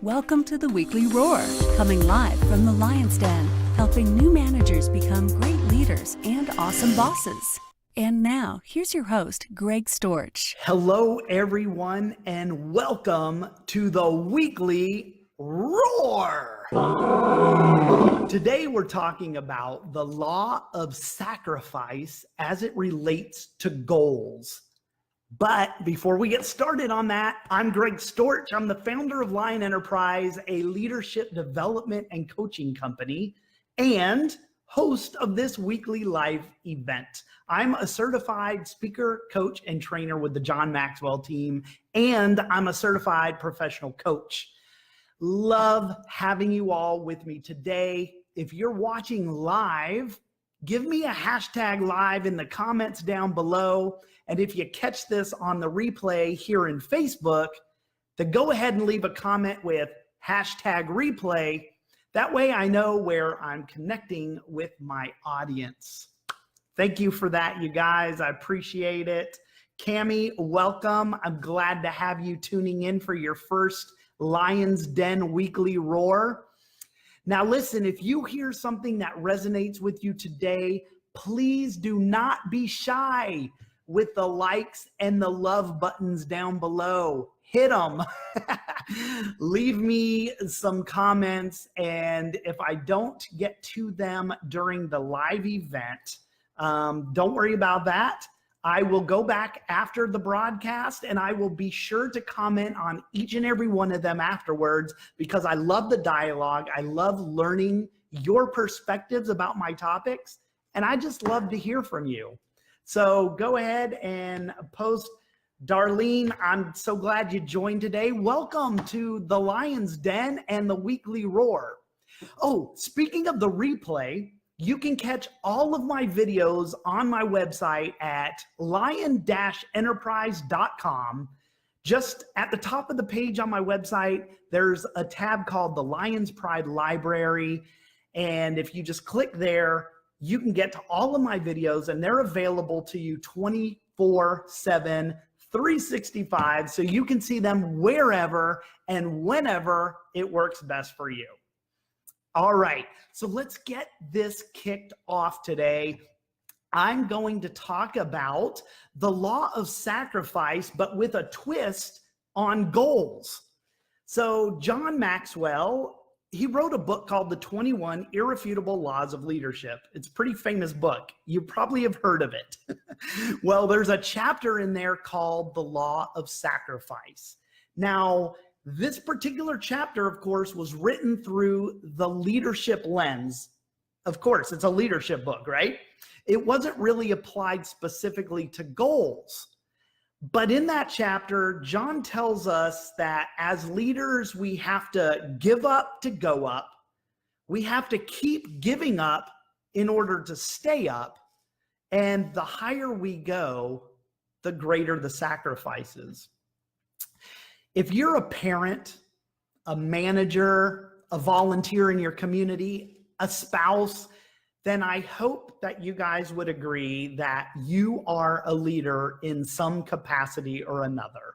Welcome to the Weekly Roar, coming live from the Lion's Den, helping new managers become great leaders and awesome bosses. And now, here's your host, Greg Storch. Hello, everyone, and welcome to the Weekly Roar. Today, we're talking about the law of sacrifice as it relates to goals. But before we get started on that, I'm Greg Storch. I'm the founder of Lion Enterprise, a leadership development and coaching company, and host of this weekly live event. I'm a certified speaker, coach, and trainer with the John Maxwell team, and I'm a certified professional coach. Love having you all with me today. If you're watching live, give me a hashtag live in the comments down below. And if you catch this on the replay here in Facebook, then go ahead and leave a comment with hashtag replay. That way I know where I'm connecting with my audience. Thank you for that, you guys. I appreciate it. Cammie, welcome. I'm glad to have you tuning in for your first Lion's Den Weekly Roar. Now listen, if you hear something that resonates with you today, please do not be shy with the likes and the love buttons down below. Hit them. Leave me some comments, and if I don't get to them during the live event, don't worry about that. I will go back after the broadcast and I will be sure to comment on each and every one of them afterwards, because I love the dialogue. I love learning your perspectives about my topics, and I just love to hear from you. So go ahead and post. Darlene, I'm so glad you joined today. Welcome to the Lion's Den and the Weekly Roar. Oh, speaking of the replay, you can catch all of my videos on my website at lion-enterprise.com. Just at the top of the page on my website, there's a tab called the Lion's Pride Library. And if you just click there, you can get to all of my videos, and they're available to you 24/7, 365, so you can see them wherever and whenever it works best for you. All right, so let's get this kicked off today. I'm going to talk about the law of sacrifice, but with a twist on goals. So John Maxwell, he wrote a book called The 21 Irrefutable Laws of Leadership. It's a pretty famous book. You probably have heard of it. Well, there's a chapter in there called The Law of Sacrifice. Now, this particular chapter, of course, was written through the leadership lens. Of course, it's a leadership book, right? It wasn't really applied specifically to goals. But in that chapter, John tells us that as leaders, we have to give up to go up. We have to keep giving up in order to stay up. And the higher we go, the greater the sacrifices. If you're a parent, a manager, a volunteer in your community, a spouse, then I hope that you guys would agree that you are a leader in some capacity or another.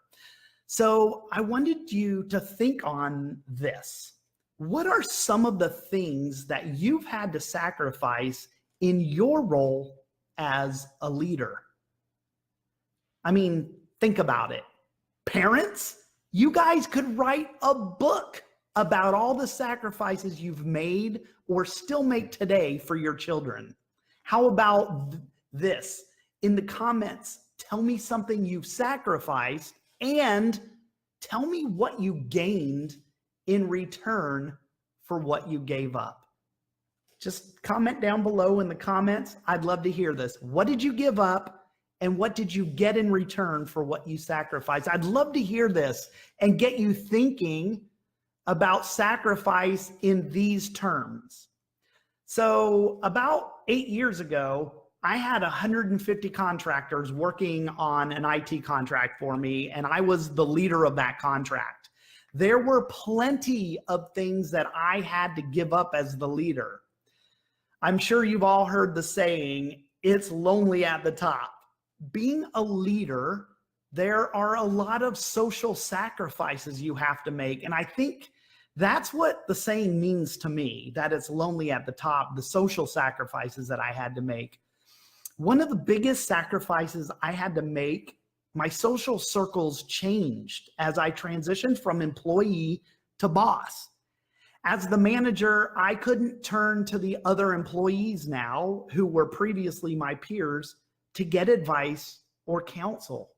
So I wanted you to think on this. What are some of the things that you've had to sacrifice in your role as a leader? I mean, think about it. Parents, you guys could write a book about all the sacrifices you've made or still make today for your children. How about this? In the comments, tell me something you've sacrificed and tell me what you gained in return for what you gave up. Just comment down below in the comments. I'd love to hear this. What did you give up and what did you get in return for what you sacrificed? I'd love to hear this and get you thinking about sacrifice in these terms. So about 8 years ago, I had 150 contractors working on an IT contract for me, and I was the leader of that contract. There were plenty of things that I had to give up as the leader. I'm sure you've all heard the saying, it's lonely at the top. Being a leader, there are a lot of social sacrifices you have to make. And I think That's what the saying means to me, that it's lonely at the top, the social sacrifices that I had to make. One of the biggest sacrifices I had to make, my social circles changed as I transitioned from employee to boss. As the manager, I couldn't turn to the other employees now who were previously my peers to get advice or counsel.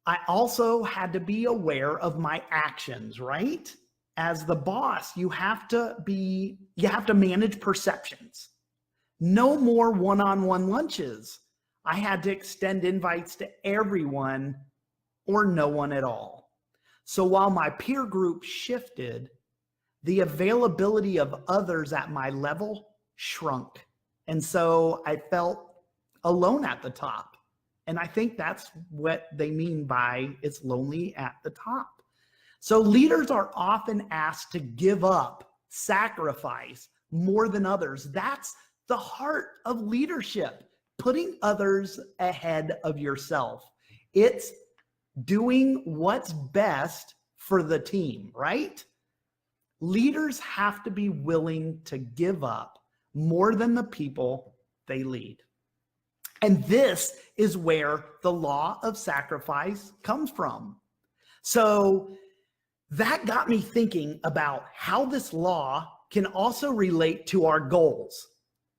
I also had to be aware of my actions, right? As the boss, you have to manage perceptions. No more one-on-one lunches. I had to extend invites to everyone or no one at all. So while my peer group shifted, the availability of others at my level shrunk. And so I felt alone at the top. And I think that's what they mean by it's lonely at the top. So leaders are often asked to give up, sacrifice more than others. That's the heart of leadership, putting others ahead of yourself. It's doing what's best for the team, right? Leaders have to be willing to give up more than the people they lead. And this is where the law of sacrifice comes from. So that got me thinking about how this law can also relate to our goals,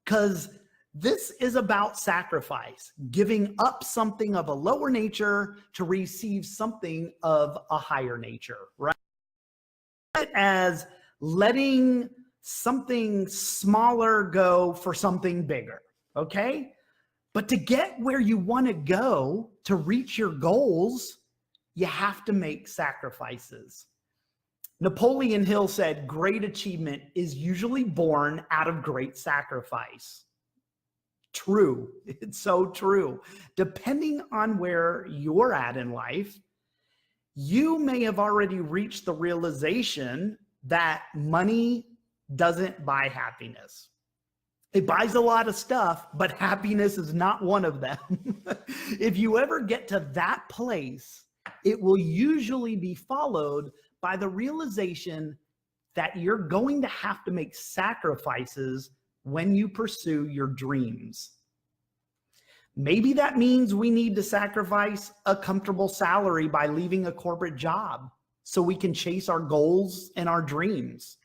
because this is about sacrifice, giving up something of a lower nature to receive something of a higher nature, right? As letting something smaller go for something bigger, okay? But to get where you want to go, to reach your goals, you have to make sacrifices. Napoleon Hill said, great achievement is usually born out of great sacrifice. True. It's so true. Depending on where you're at in life, you may have already reached the realization that money doesn't buy happiness. It buys a lot of stuff, but happiness is not one of them. If you ever get to that place, it will usually be followed by the realization that you're going to have to make sacrifices when you pursue your dreams. Maybe that means we need to sacrifice a comfortable salary by leaving a corporate job so we can chase our goals and our dreams.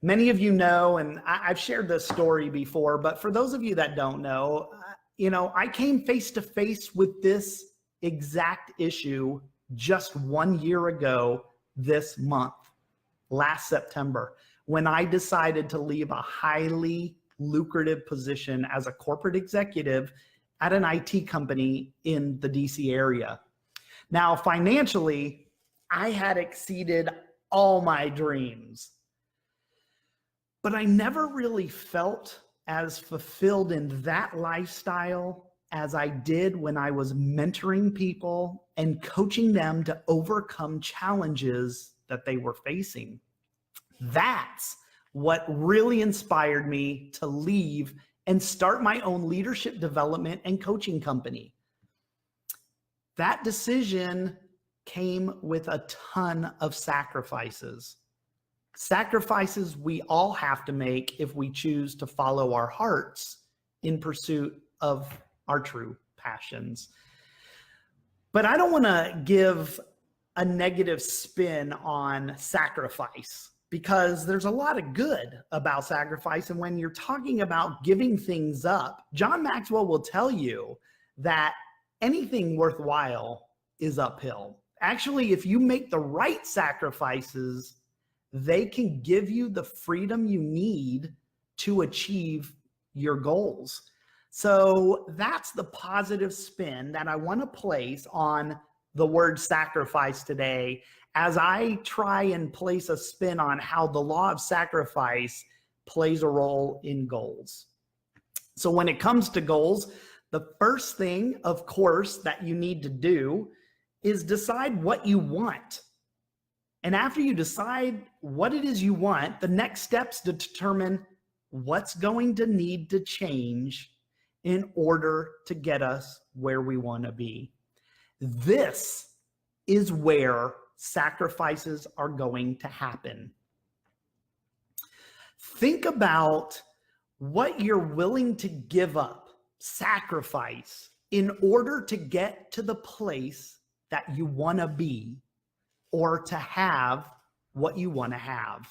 Many of you know, and I've shared this story before, but for those of you that don't know, I came face to face with this exact issue just 1 year ago this month, last September, when I decided to leave a highly lucrative position as a corporate executive at an IT company in the DC area. Now, financially, I had exceeded all my dreams, but I never really felt as fulfilled in that lifestyle as I did when I was mentoring people and coaching them to overcome challenges that they were facing. That's what really inspired me to leave and start my own leadership development and coaching company. That decision came with a ton of sacrifices. Sacrifices we all have to make if we choose to follow our hearts in pursuit of our true passions. But I don't want to give a negative spin on sacrifice, because there's a lot of good about sacrifice. And when you're talking about giving things up, John Maxwell will tell you that anything worthwhile is uphill. Actually, if you make the right sacrifices, they can give you the freedom you need to achieve your goals. So that's the positive spin that I want to place on the word sacrifice today, as I try and place a spin on how the law of sacrifice plays a role in goals. So when it comes to goals, the first thing, of course, that you need to do is decide what you want. And after you decide what it is you want, the next steps to determine what's going to need to change in order to get us where we want to be. This is where sacrifices are going to happen. Think about what you're willing to give up, sacrifice, in order to get to the place that you want to be or to have what you want to have.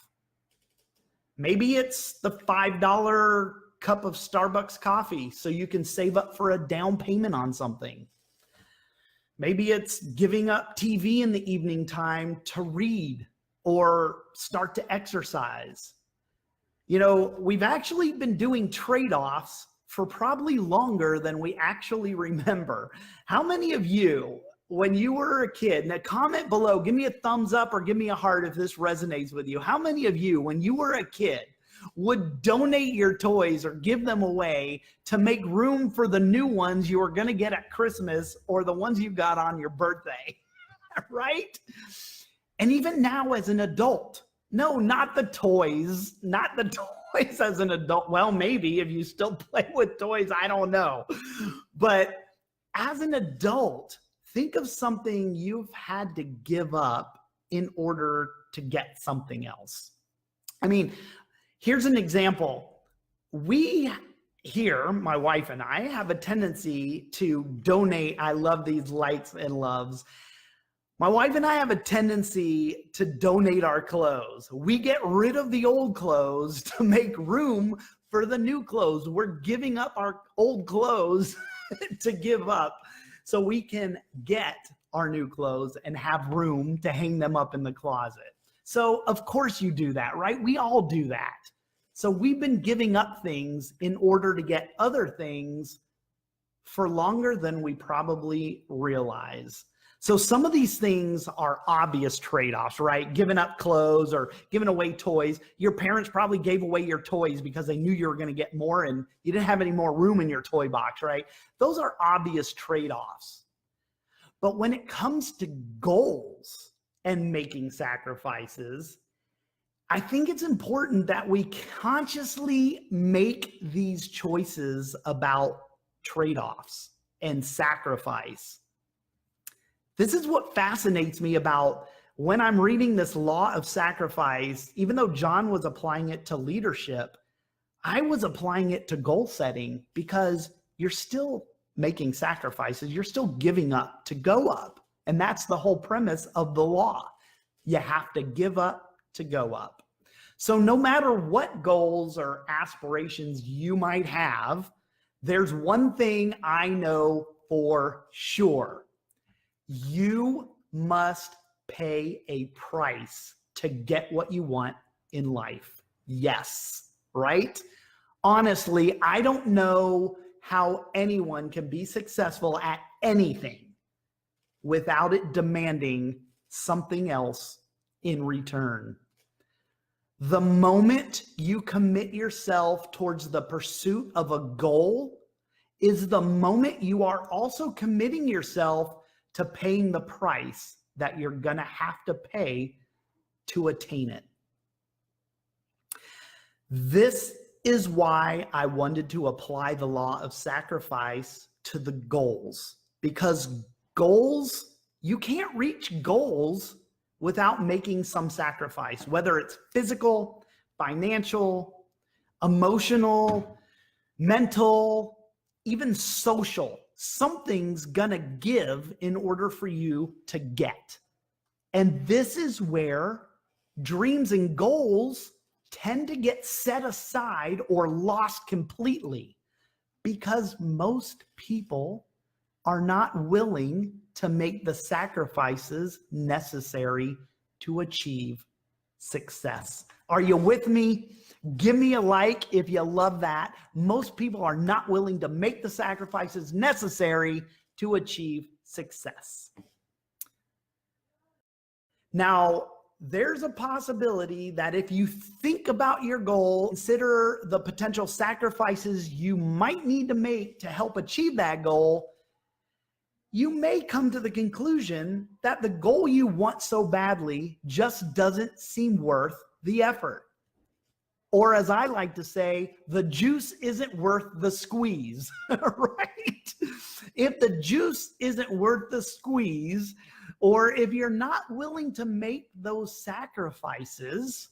Maybe it's the $5 cup of Starbucks coffee so you can save up for a down payment on something. Maybe it's giving up TV in the evening time to read or start to exercise. You know, we've actually been doing trade-offs for probably longer than we actually remember. How many of you, when you were a kid, now comment below, give me a thumbs up or give me a heart if this resonates with you. How many of you, when you were a kid, would donate your toys or give them away to make room for the new ones you were going to get at Christmas or the ones you got on your birthday, right? And even now as an adult, no, not the toys, not the toys as an adult. Well, maybe if you still play with toys, I don't know. But as an adult, think of something you've had to give up in order to get something else. I mean, here's an example. We here, my wife and I, have a tendency to donate. I love these lights and loves. My wife and I have a tendency to donate our clothes. We get rid of the old clothes to make room for the new clothes. We're giving up our old clothes to give up so we can get our new clothes and have room to hang them up in the closet. So of course you do that, right? We all do that. So we've been giving up things in order to get other things for longer than we probably realize. So some of these things are obvious trade-offs, right? Giving up clothes or giving away toys. Your parents probably gave away your toys because they knew you were going to get more and you didn't have any more room in your toy box, right? Those are obvious trade-offs. But when it comes to goals and making sacrifices, I think it's important that we consciously make these choices about trade-offs and sacrifice. This is what fascinates me about when I'm reading this law of sacrifice. Even though John was applying it to leadership, I was applying it to goal setting because you're still making sacrifices. You're still giving up to go up. And that's the whole premise of the law. You have to give up to go up. So no matter what goals or aspirations you might have, there's one thing I know for sure. You must pay a price to get what you want in life. Yes, right? Honestly, I don't know how anyone can be successful at anything without it demanding something else in return. The moment you commit yourself towards the pursuit of a goal is the moment you are also committing yourself to paying the price that you're going to have to pay to attain it. This is why I wanted to apply the law of sacrifice to the goals, because goals, you can't reach goals without making some sacrifice, whether it's physical, financial, emotional, mental, even social. Something's gonna give in order for you to get. And this is where dreams and goals tend to get set aside or lost completely because most people are not willing to make the sacrifices necessary to achieve success. Are you with me? Give me a like if you love that. Most people are not willing to make the sacrifices necessary to achieve success. Now, there's a possibility that if you think about your goal, consider the potential sacrifices you might need to make to help achieve that goal, you may come to the conclusion that the goal you want so badly just doesn't seem worth the effort. Or as I like to say, the juice isn't worth the squeeze, right? If the juice isn't worth the squeeze, or if you're not willing to make those sacrifices,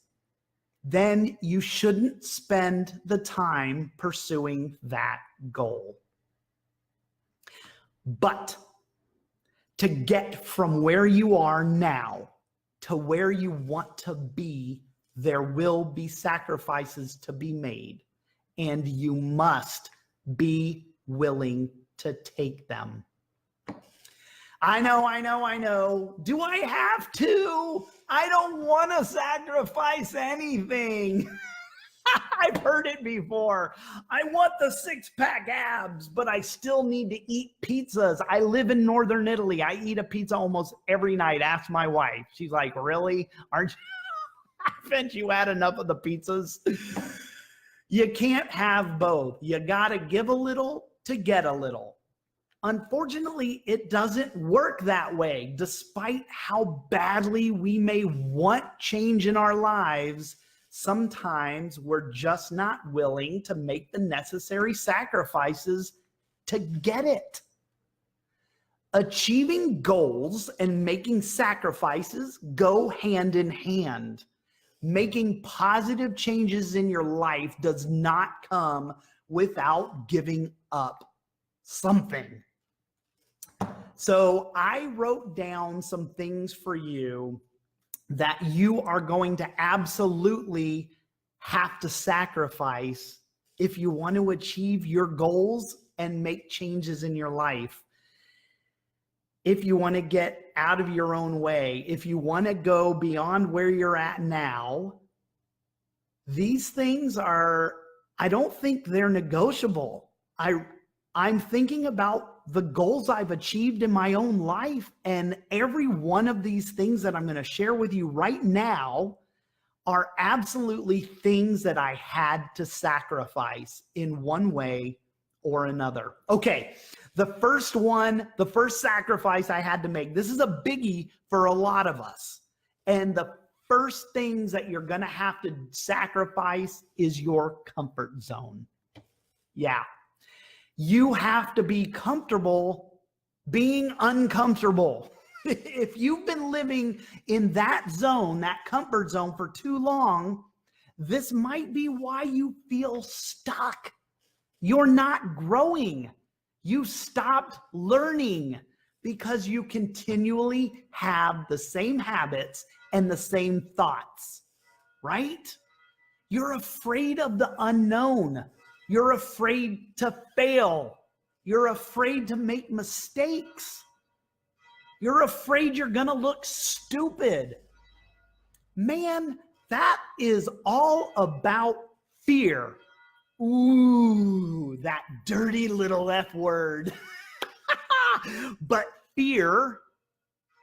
then you shouldn't spend the time pursuing that goal. But to get from where you are now to where you want to be, there will be sacrifices to be made, and you must be willing to take them. I know. Do I have to? I don't want to sacrifice anything. I've heard it before. I want the six-pack abs, but I still need to eat pizzas. I live in northern Italy. I eat a pizza almost every night. Ask my wife. She's like, really? Aren't you? Haven't you had enough of the pizzas? You can't have both. You got to give a little to get a little. Unfortunately, it doesn't work that way. Despite how badly we may want change in our lives, sometimes we're just not willing to make the necessary sacrifices to get it. Achieving goals and making sacrifices go hand in hand. Making positive changes in your life does not come without giving up something. So I wrote down some things for you that you are going to absolutely have to sacrifice if you want to achieve your goals and make changes in your life. If you want to get out of your own way, if you want to go beyond where you're at now, these things are, I don't think they're negotiable. I'm thinking about the goals I've achieved in my own life, and every one of these things that I'm going to share with you right now are absolutely things that I had to sacrifice in one way or another. Okay, the first sacrifice I had to make, this is a biggie for a lot of us. And the first things that you're going to have to sacrifice is your comfort zone. Yeah. You have to be comfortable being uncomfortable. If you've been living in that zone, that comfort zone for too long, this might be why you feel stuck. You're not growing. You stopped learning because you continually have the same habits and the same thoughts, right? You're afraid of the unknown. You're afraid to fail. You're afraid to make mistakes. You're afraid you're going to look stupid. Man, that is all about fear. Ooh, that dirty little F word. But fear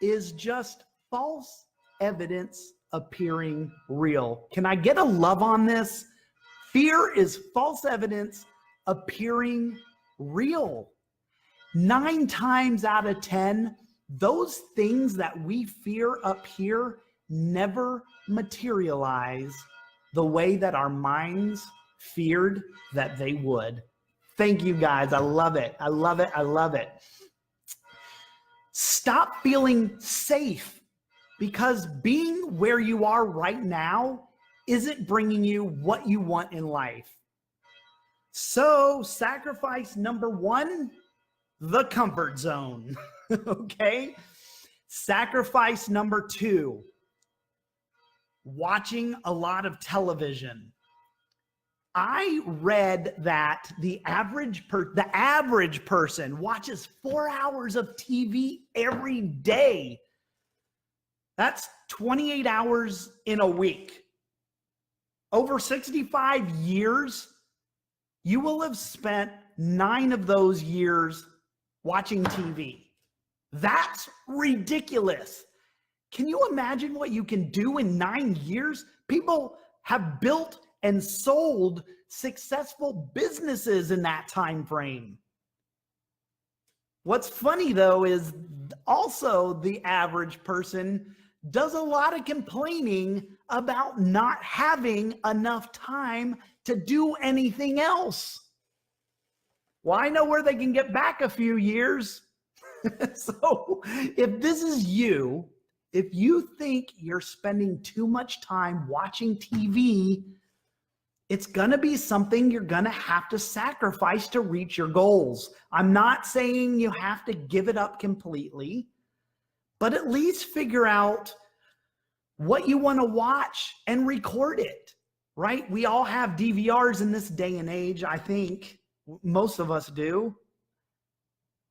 is just false evidence appearing real. Can I get a love on this? Fear is false evidence appearing real. 9 times out of 10, those things that we fear up here never materialize the way that our minds feared that they would. Thank you guys. I love it. I love it. I love it. Stop feeling safe, because being where you are right now isn't bringing you what you want in life. So sacrifice number 1, the comfort zone. Okay. Sacrifice number 2, watching a lot of television. I read that the average person watches 4 hours of TV every day. That's 28 hours in a week. Over 65 years, you will have spent 9 of those years watching TV. That's ridiculous. Can you imagine what you can do in 9 years? People have built and sold successful businesses in that time frame. What's funny though is also the average person does a lot of complaining about not having enough time to do anything else. Well, I know where they can get back a few years. So if this is you, if you think you're spending too much time watching TV, it's going to be something you're going to have to sacrifice to reach your goals. I'm not saying you have to give it up completely, but at least figure out what you want to watch and record it, right? We all have DVRs in this day and age. I think most of us do.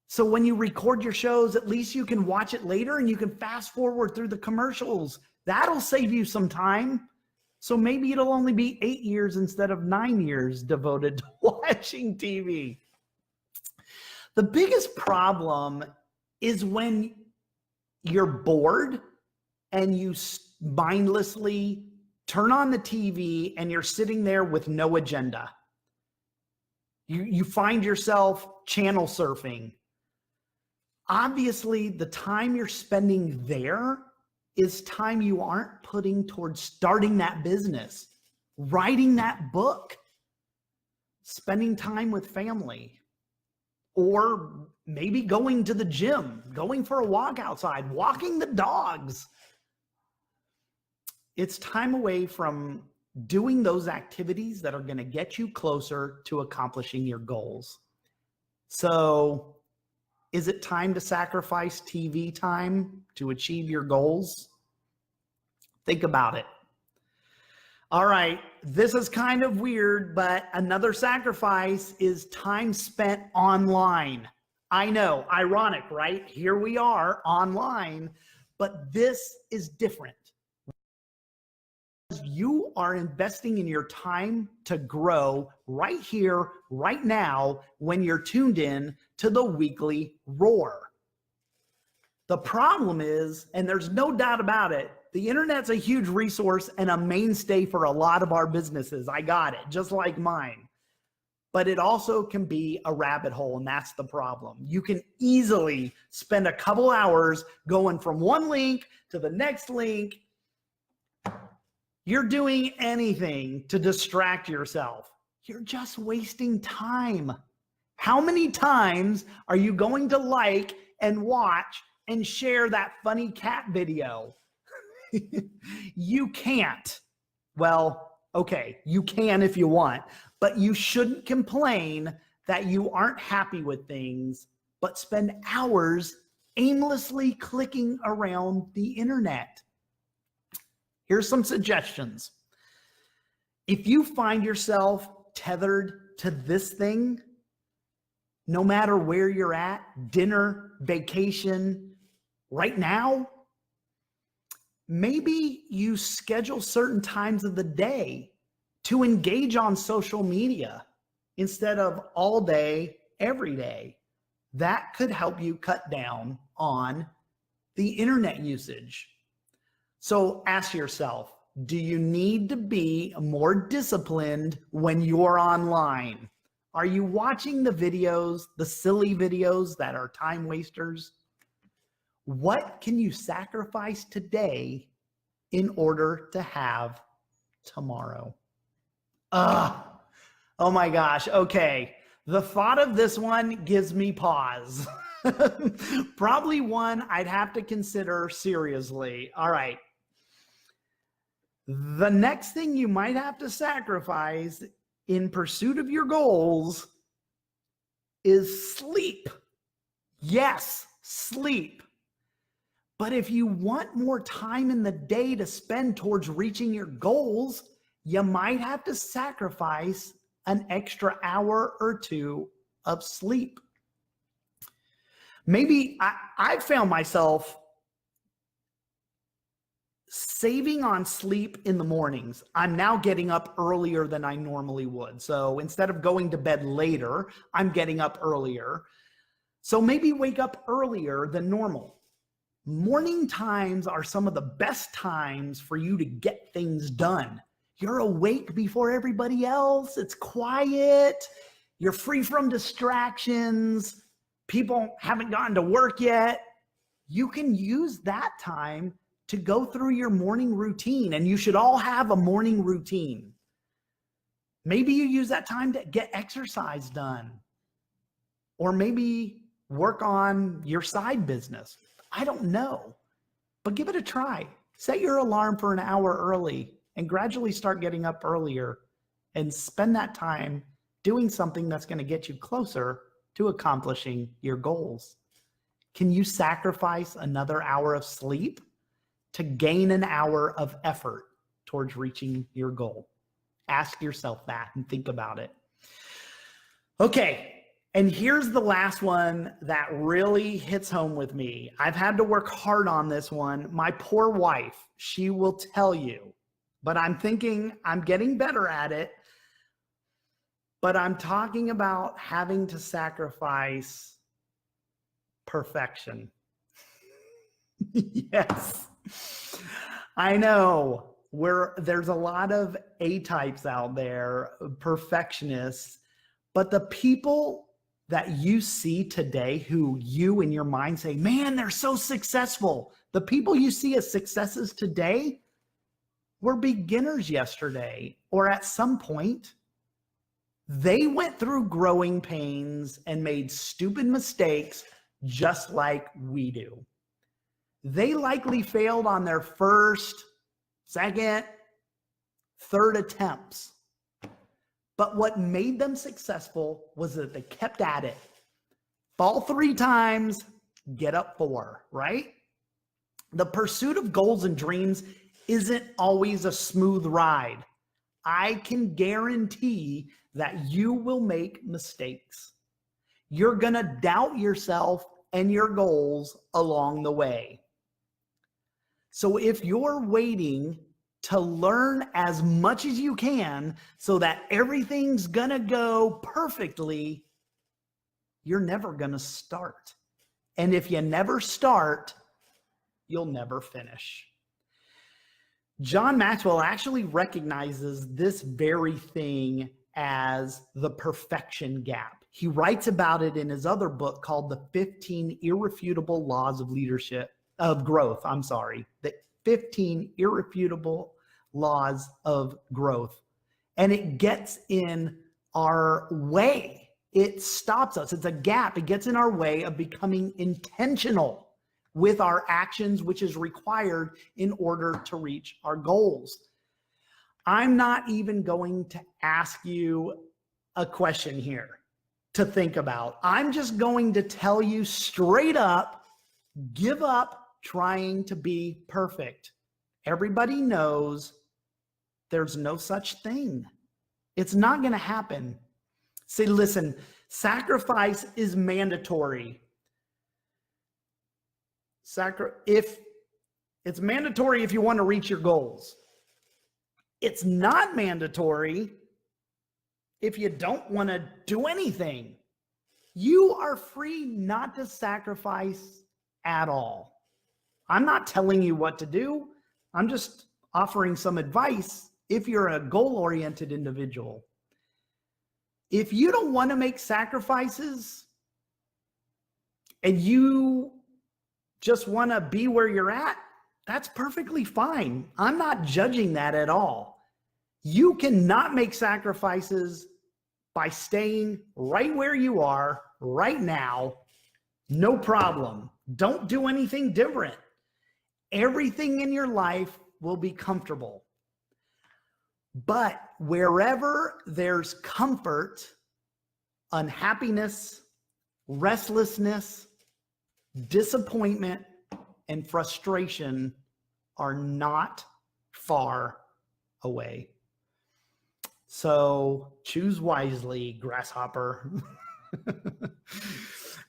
So when you record your shows, at least you can watch it later and you can fast forward through the commercials. That'll save you some time. So maybe it'll only be 8 years instead of 9 years devoted to watching TV. The biggest problem is when you're bored and you mindlessly turn on the TV and you're sitting there with no agenda. You find yourself channel surfing. Obviously, the time you're spending there is time you aren't putting towards starting that business, writing that book, spending time with family, or maybe going to the gym, going for a walk outside, walking the dogs. It's time away from doing those activities that are going to get you closer to accomplishing your goals. So, is it time to sacrifice TV time to achieve your goals? Think about it. All right, this is kind of weird, but another sacrifice is time spent online. I know, ironic, right? Here we are online, but this is different. You are investing in your time to grow right here, right now, when you're tuned in to the Weekly Roar. The problem is, and there's no doubt about it, the internet's a huge resource and a mainstay for a lot of our businesses. I got it, just like mine. But it also can be a rabbit hole, and that's the problem. You can easily spend a couple hours going from one link to the next link. You're doing anything to distract yourself. You're just wasting time. How many times are you going to like and watch and share that funny cat video? You can't. Well, okay, you can if you want, but you shouldn't complain that you aren't happy with things, but spend hours aimlessly clicking around the internet. Here's some suggestions. If you find yourself tethered to this thing, no matter where you're at, dinner, vacation, right now, maybe you schedule certain times of the day to engage on social media instead of all day, every day. That could help you cut down on the internet usage. So ask yourself, do you need to be more disciplined when you're online? Are you watching the videos, the silly videos that are time wasters? What can you sacrifice today in order to have tomorrow? Oh my gosh. Okay. The thought of this one gives me pause. Probably one I'd have to consider seriously. All right. The next thing you might have to sacrifice in pursuit of your goals is sleep. Yes, sleep. But if you want more time in the day to spend towards reaching your goals, you might have to sacrifice an extra hour or two of sleep. Maybe I found myself saving on sleep in the mornings. I'm now getting up earlier than I normally would. So instead of going to bed later, I'm getting up earlier. So maybe wake up earlier than normal. Morning times are some of the best times for you to get things done. You're awake before everybody else. It's quiet. You're free from distractions. People haven't gotten to work yet. You can use that time to go through your morning routine, and you should all have a morning routine. Maybe you use that time to get exercise done, or maybe Work on your side business. I don't know, but give it a try. Set your alarm for an hour early and gradually start getting up earlier and spend that time doing something that's going to get you closer to accomplishing your goals. Can you sacrifice another hour of sleep to gain an hour of effort towards reaching your goal? Ask yourself that and think about it. Okay, and here's the last one that really hits home with me. I've had to work hard on this one. My poor wife, she will tell you, but I'm thinking I'm getting better at it. But I'm talking about having to sacrifice perfection. Yes, I know there's a lot of A-types out there, perfectionists, but the people that you see today who you in your mind say, man, they're so successful. The people you see as successes today were beginners yesterday, or at some point, they went through growing pains and made stupid mistakes just like we do. They likely failed on their first, second, third attempts. But what made them successful was that they kept at it. Fall 3 times, get up 4, right? The pursuit of goals and dreams isn't always a smooth ride. I can guarantee that you will make mistakes. You're going to doubt yourself and your goals along the way. So if you're waiting to learn as much as you can so that everything's going to go perfectly, you're never going to start. And if you never start, you'll never finish. John Maxwell actually recognizes this very thing as the perfection gap. He writes about it in his other book called The 15 Irrefutable Laws of Growth. The 15 Irrefutable Laws of Growth. And it gets in our way. It stops us. It's a gap. It gets in our way of becoming intentional with our actions, which is required in order to reach our goals. I'm not even going to ask you a question here to think about. I'm just going to tell you straight up, give up trying to be perfect. Everybody knows there's no such thing. It's not going to happen. Say, listen, sacrifice is mandatory. If it's mandatory if you want to reach your goals. It's not mandatory if you don't want to do anything. You are free not to sacrifice at all. I'm not telling you what to do. I'm just offering some advice if you're a goal-oriented individual. If you don't want to make sacrifices and you just want to be where you're at, that's perfectly fine. I'm not judging that at all. You cannot make sacrifices by staying right where you are right now. No problem. Don't do anything different. Everything in your life will be comfortable. But wherever there's comfort, unhappiness, restlessness, disappointment, and frustration are not far away. So choose wisely, grasshopper.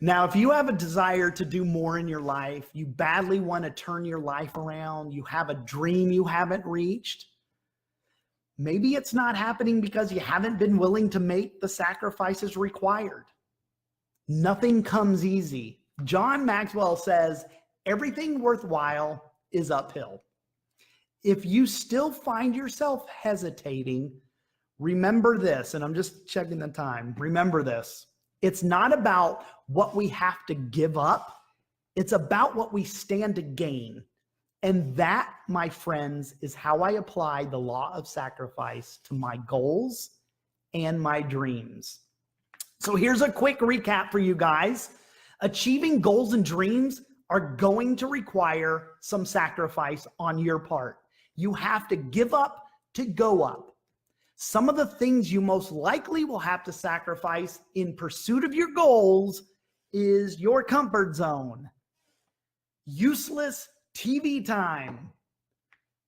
Now, if you have a desire to do more in your life, you badly want to turn your life around, you have a dream you haven't reached, maybe it's not happening because you haven't been willing to make the sacrifices required. Nothing comes easy. John Maxwell says, everything worthwhile is uphill. If you still find yourself hesitating, remember this, and I'm just checking the time. Remember this. It's not about what we have to give up. It's about what we stand to gain. And that, my friends, is how I apply the law of sacrifice to my goals and my dreams. So here's a quick recap for you guys. Achieving goals and dreams are going to require some sacrifice on your part. You have to give up to go up. Some of the things you most likely will have to sacrifice in pursuit of your goals is your comfort zone, useless TV time,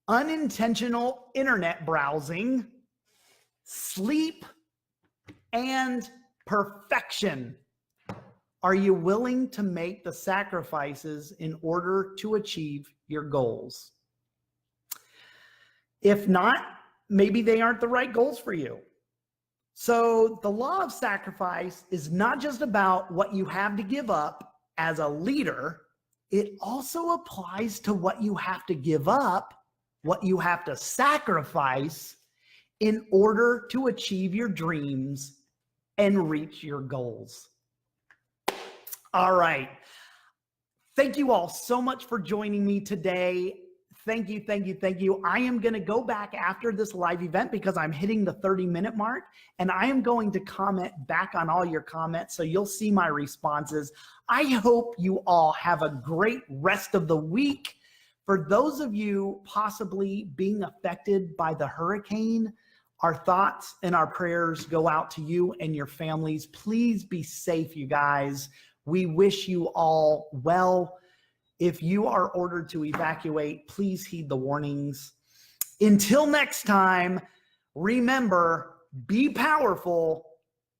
unintentional internet browsing, sleep, and perfection. Are you willing to make the sacrifices in order to achieve your goals? If not, maybe they aren't the right goals for you. So the law of sacrifice is not just about what you have to give up as a leader. It also applies to what you have to give up, what you have to sacrifice in order to achieve your dreams and reach your goals. All right. Thank you all so much for joining me today. Thank you, thank you, thank you. I am going to go back after this live event because I'm hitting the 30-minute mark, and I am going to comment back on all your comments, so you'll see my responses. I hope you all have a great rest of the week. For those of you possibly being affected by the hurricane, our thoughts and our prayers go out to you and your families. Please be safe, you guys. We wish you all well. If you are ordered to evacuate, please heed the warnings. Until next time, remember, be powerful,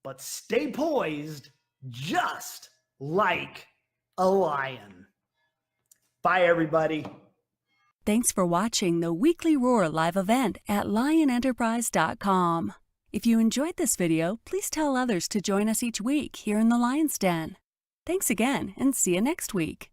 but stay poised just like a lion. Bye, everybody. Thanks for watching the Weekly Roar live event at lionenterprise.com. If you enjoyed this video, please tell others to join us each week here in the Lion's Den. Thanks again, and see you next week.